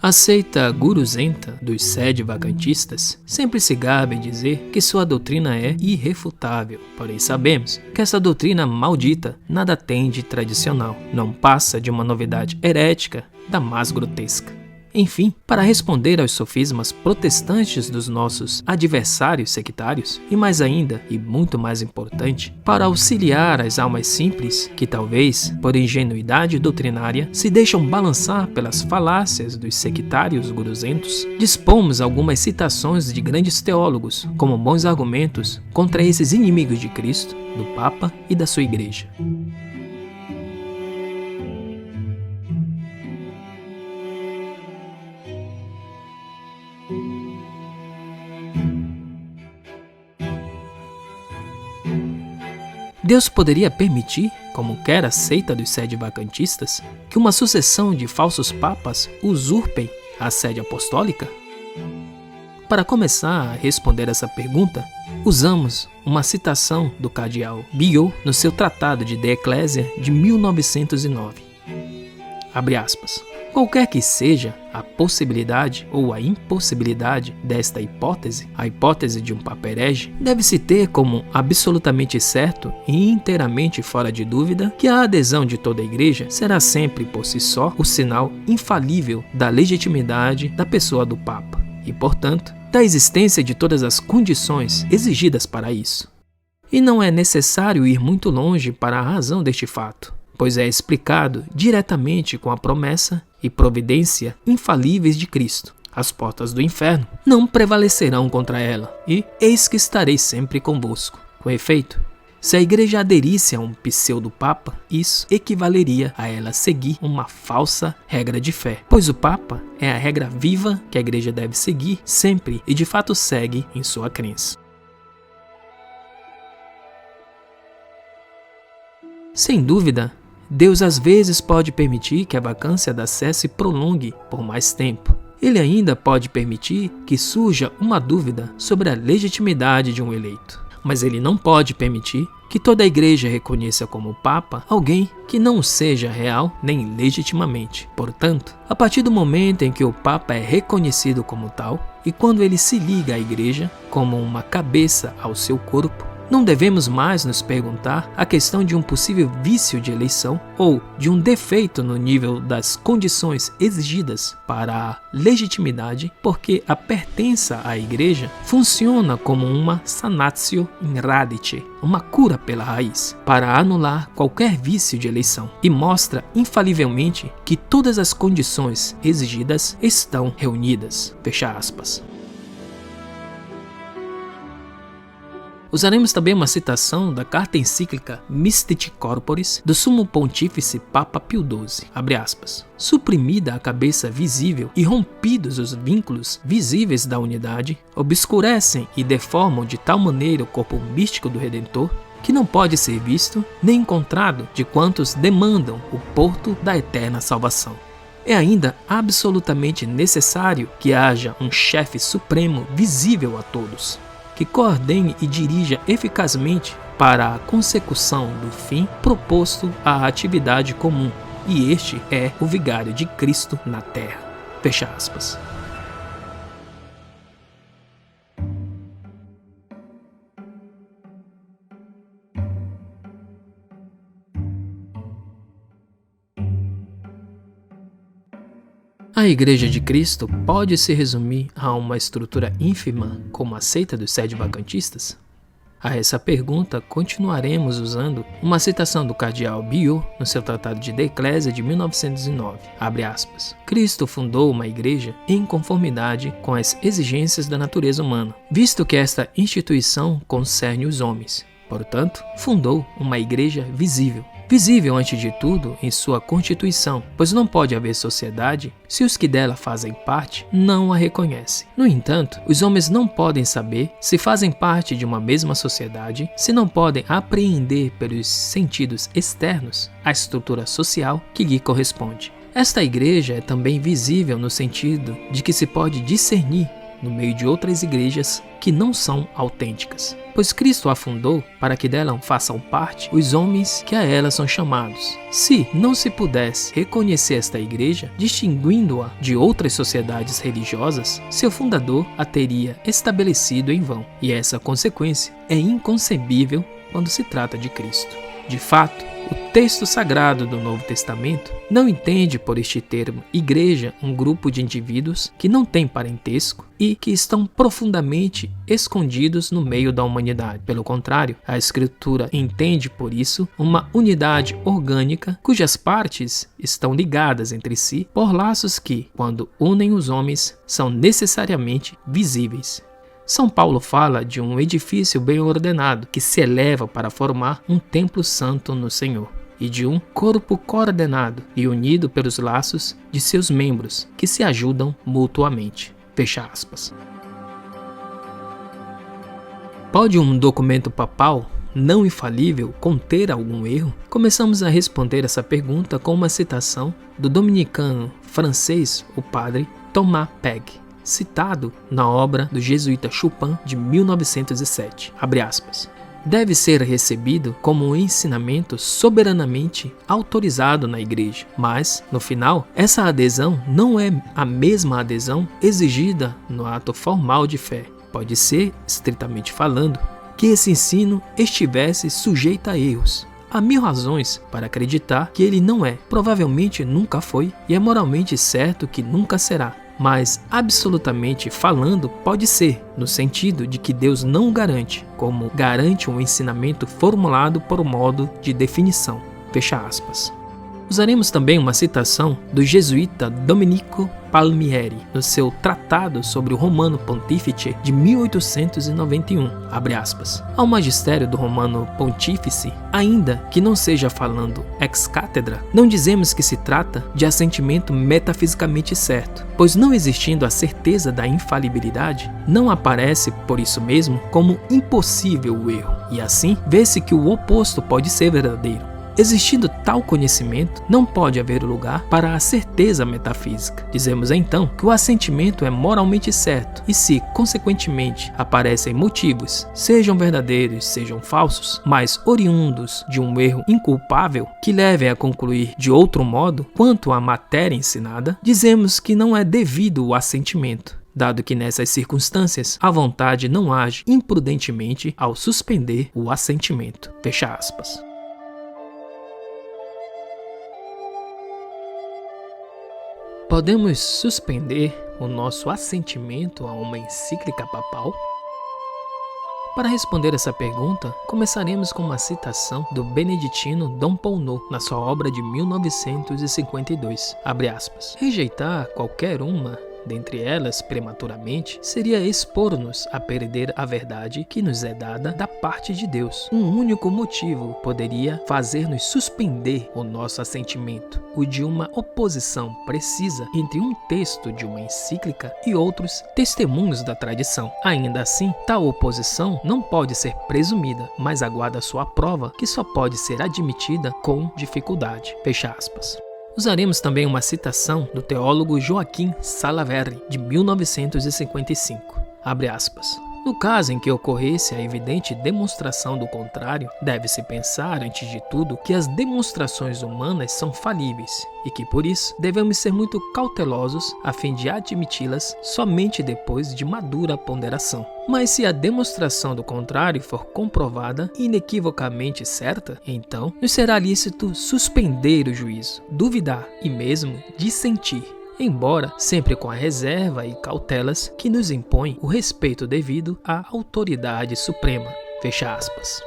A seita guruzenta dos sede-vacantistas sempre se gabe em dizer que sua doutrina é irrefutável, porém sabemos que essa doutrina maldita nada tem de tradicional, não passa de uma novidade herética da mais grotesca. Enfim, para responder aos sofismas protestantes dos nossos adversários sectários, e mais ainda, e muito mais importante, para auxiliar as almas simples que talvez, por ingenuidade doutrinária, se deixam balançar pelas falácias dos sectários guruzentos, dispomos algumas citações de grandes teólogos como bons argumentos contra esses inimigos de Cristo, do Papa e da sua Igreja. Deus poderia permitir, como quer a seita dos sede-vacantistas, que uma sucessão de falsos papas usurpem a sede apostólica? Para começar a responder essa pergunta, usamos uma citação do cardeal Biot no seu Tratado de Ecclesia de 1909. Abre aspas. Qualquer que seja a possibilidade ou a impossibilidade desta hipótese, a hipótese de um papa herege, deve-se ter como absolutamente certo e inteiramente fora de dúvida que a adesão de toda a Igreja será sempre por si só o sinal infalível da legitimidade da pessoa do Papa e, portanto, da existência de todas as condições exigidas para isso. E não é necessário ir muito longe para a razão deste fato, pois é explicado diretamente com a promessa e providência infalíveis de Cristo. As portas do inferno não prevalecerão contra ela, e eis que estarei sempre convosco. Com efeito, se a Igreja aderisse a um pseudo-papa, isso equivaleria a ela seguir uma falsa regra de fé, pois o Papa é a regra viva que a Igreja deve seguir sempre e de fato segue em sua crença. Sem dúvida, Deus às vezes pode permitir que a vacância da sé se prolongue por mais tempo. Ele ainda pode permitir que surja uma dúvida sobre a legitimidade de um eleito. Mas ele não pode permitir que toda a Igreja reconheça como Papa alguém que não seja real nem legitimamente. Portanto, a partir do momento em que o Papa é reconhecido como tal, e quando ele se liga à Igreja como uma cabeça ao seu corpo, não devemos mais nos perguntar a questão de um possível vício de eleição ou de um defeito no nível das condições exigidas para a legitimidade, porque a pertença à Igreja funciona como uma sanatio in radice, uma cura pela raiz, para anular qualquer vício de eleição, e mostra infalivelmente que todas as condições exigidas estão reunidas. Fecha aspas. Usaremos também uma citação da carta encíclica Mystici Corporis do Sumo Pontífice Papa Pio XII, abre aspas. Suprimida a cabeça visível e rompidos os vínculos visíveis da unidade, obscurecem e deformam de tal maneira o corpo místico do Redentor que não pode ser visto nem encontrado de quantos demandam o porto da eterna salvação. É ainda absolutamente necessário que haja um chefe supremo visível a todos, que coordene e dirija eficazmente para a consecução do fim proposto à atividade comum, e este é o vigário de Cristo na terra. Fecha aspas. A Igreja de Cristo pode se resumir a uma estrutura ínfima como a seita dos sede-vacantistas? A essa pergunta continuaremos usando uma citação do cardeal Biot no seu Tratado de Ecclesia de 1909, abre aspas. Cristo fundou uma igreja em conformidade com as exigências da natureza humana, visto que esta instituição concerne os homens. Portanto, fundou uma igreja visível. Visível, antes de tudo, em sua constituição, pois não pode haver sociedade se os que dela fazem parte não a reconhecem. No entanto, os homens não podem saber se fazem parte de uma mesma sociedade, se não podem apreender pelos sentidos externos a estrutura social que lhe corresponde. Esta igreja é também visível no sentido de que se pode discernir no meio de outras igrejas que não são autênticas, pois Cristo a fundou para que dela façam parte os homens que a ela são chamados. Se não se pudesse reconhecer esta igreja, distinguindo-a de outras sociedades religiosas, seu fundador a teria estabelecido em vão, e essa consequência é inconcebível quando se trata de Cristo. De fato, o texto sagrado do Novo Testamento não entende por este termo igreja um grupo de indivíduos que não têm parentesco e que estão profundamente escondidos no meio da humanidade. Pelo contrário, a Escritura entende por isso uma unidade orgânica cujas partes estão ligadas entre si por laços que, quando unem os homens, são necessariamente visíveis. São Paulo fala de um edifício bem ordenado que se eleva para formar um templo santo no Senhor, e de um corpo coordenado e unido pelos laços de seus membros que se ajudam mutuamente. Fecha aspas. Pode um documento papal não infalível conter algum erro? Começamos a responder essa pergunta com uma citação do dominicano francês, o padre Thomas Pegg, citado na obra do jesuíta Chupin de 1907, abre aspas, deve ser recebido como um ensinamento soberanamente autorizado na igreja, mas, no final, essa adesão não é a mesma adesão exigida no ato formal de fé. Pode ser, estritamente falando, que esse ensino estivesse sujeito a erros. Há 1000 razões para acreditar que ele não é, provavelmente nunca foi, e é moralmente certo que nunca será. Mas, absolutamente falando, pode ser, no sentido de que Deus não o garante, como garante um ensinamento formulado por modo de definição. Fecha aspas. Usaremos também uma citação do jesuíta Domenico Palmieri, no seu Tratado sobre o Romano Pontífice de 1891, abre aspas, ao magistério do Romano Pontífice, ainda que não seja falando ex cátedra, não dizemos que se trata de assentimento metafisicamente certo, pois não existindo a certeza da infalibilidade, não aparece por isso mesmo como impossível o erro, e assim vê-se que o oposto pode ser verdadeiro. Existindo tal conhecimento, não pode haver lugar para a certeza metafísica. Dizemos então que o assentimento é moralmente certo, e se, consequentemente, aparecem motivos, sejam verdadeiros, sejam falsos, mas oriundos de um erro inculpável, que levem a concluir de outro modo quanto à matéria ensinada, dizemos que não é devido o assentimento, dado que nessas circunstâncias a vontade não age imprudentemente ao suspender o assentimento. Fecha aspas. Podemos suspender o nosso assentimento a uma encíclica papal? Para responder essa pergunta, começaremos com uma citação do beneditino Dom Pounot na sua obra de 1952, abre aspas, rejeitar qualquer uma dentre elas prematuramente seria expor-nos a perder a verdade que nos é dada da parte de Deus. Um único motivo poderia fazer-nos suspender o nosso assentimento, o de uma oposição precisa entre um texto de uma encíclica e outros testemunhos da tradição. Ainda assim, tal oposição não pode ser presumida, mas aguarda sua prova, que só pode ser admitida com dificuldade. Fecha aspas. Usaremos também uma citação do teólogo Joaquim Salaverry, de 1955, abre aspas. No caso em que ocorresse a evidente demonstração do contrário, deve-se pensar, antes de tudo, que as demonstrações humanas são falíveis e que, por isso, devemos ser muito cautelosos a fim de admiti-las somente depois de madura ponderação. Mas se a demonstração do contrário for comprovada inequivocamente certa, então nos será lícito suspender o juízo, duvidar e mesmo dissentir, embora sempre com a reserva e cautelas que nos impõe o respeito devido à autoridade suprema. Fecha aspas.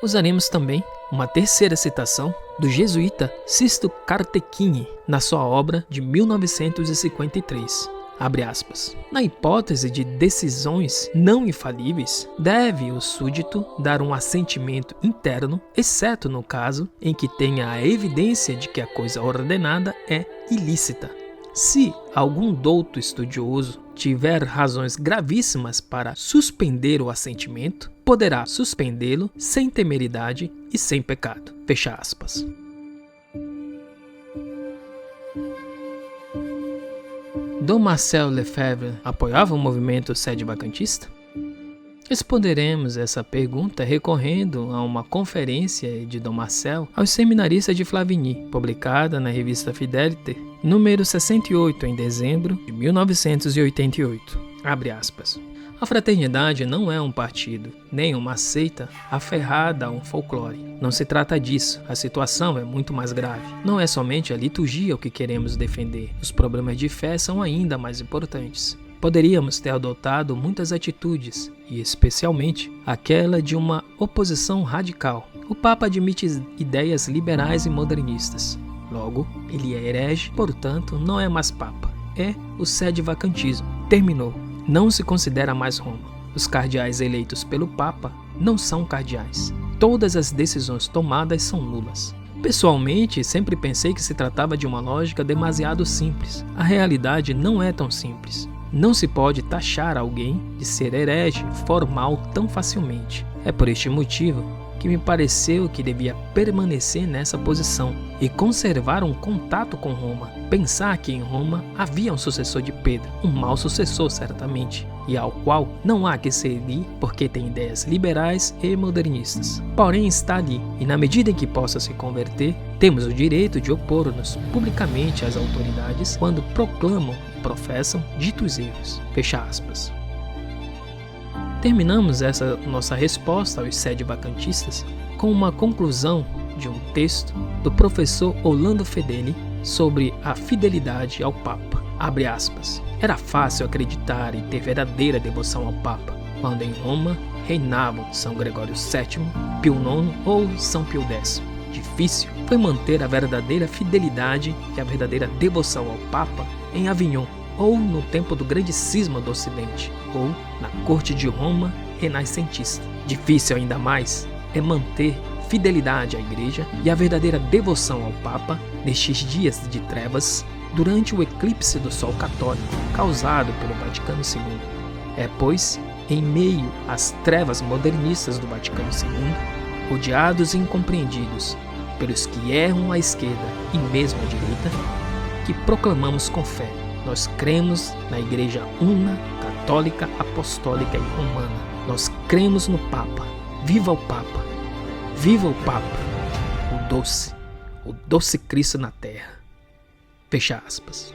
Usaremos também uma terceira citação do jesuíta Sisto Cartecchini na sua obra de 1953. Abre aspas. Na hipótese de decisões não infalíveis, deve o súdito dar um assentimento interno, exceto no caso em que tenha a evidência de que a coisa ordenada é ilícita. Se algum douto estudioso tiver razões gravíssimas para suspender o assentimento, poderá suspendê-lo sem temeridade e sem pecado. Fecha aspas. Dom Marcel Lefebvre apoiava o movimento sede-vacantista? Responderemos essa pergunta recorrendo a uma conferência de Dom Marcel aos seminaristas de Flavigny, publicada na revista Fidelité, número 68, em dezembro de 1988. Abre aspas. A fraternidade não é um partido, nem uma seita aferrada a um folclore. Não se trata disso, a situação é muito mais grave. Não é somente a liturgia o que queremos defender, os problemas de fé são ainda mais importantes. Poderíamos ter adotado muitas atitudes, e especialmente aquela de uma oposição radical. O Papa admite ideias liberais e modernistas. Logo, ele é herege, portanto, não é mais Papa. É o sede-vacantismo. Terminou. Não se considera mais Roma. Os cardeais eleitos pelo Papa não são cardeais. Todas as decisões tomadas são nulas. Pessoalmente, sempre pensei que se tratava de uma lógica demasiado simples. A realidade não é tão simples. Não se pode taxar alguém de ser herege formal tão facilmente. É por este motivo que me pareceu que devia permanecer nessa posição e conservar um contato com Roma. Pensar que em Roma havia um sucessor de Pedro, um mau sucessor certamente, e ao qual não há que seguir porque tem ideias liberais e modernistas. Porém está ali, e na medida em que possa se converter, temos o direito de opor-nos publicamente às autoridades quando proclamam e professam ditos erros. Fecha aspas. Terminamos essa nossa resposta aos sede-vacantistas com uma conclusão de um texto do professor Orlando Fedeli sobre a fidelidade ao Papa. Abre aspas. Era fácil acreditar e ter verdadeira devoção ao Papa quando em Roma reinavam São Gregório VII, Pio IX ou São Pio X. Difícil foi manter a verdadeira fidelidade e a verdadeira devoção ao Papa em Avignon, ou no tempo do grande cisma do Ocidente, ou na corte de Roma renascentista. Difícil ainda mais é manter fidelidade à Igreja e a verdadeira devoção ao Papa nestes dias de trevas durante o eclipse do Sol católico causado pelo Vaticano II. É, pois, em meio às trevas modernistas do Vaticano II, odiados e incompreendidos pelos que erram à esquerda e mesmo à direita, que proclamamos com fé. Nós cremos na Igreja una, católica, apostólica e romana. Nós cremos no Papa. Viva o Papa! Viva o Papa! O doce Cristo na terra. Fecha aspas.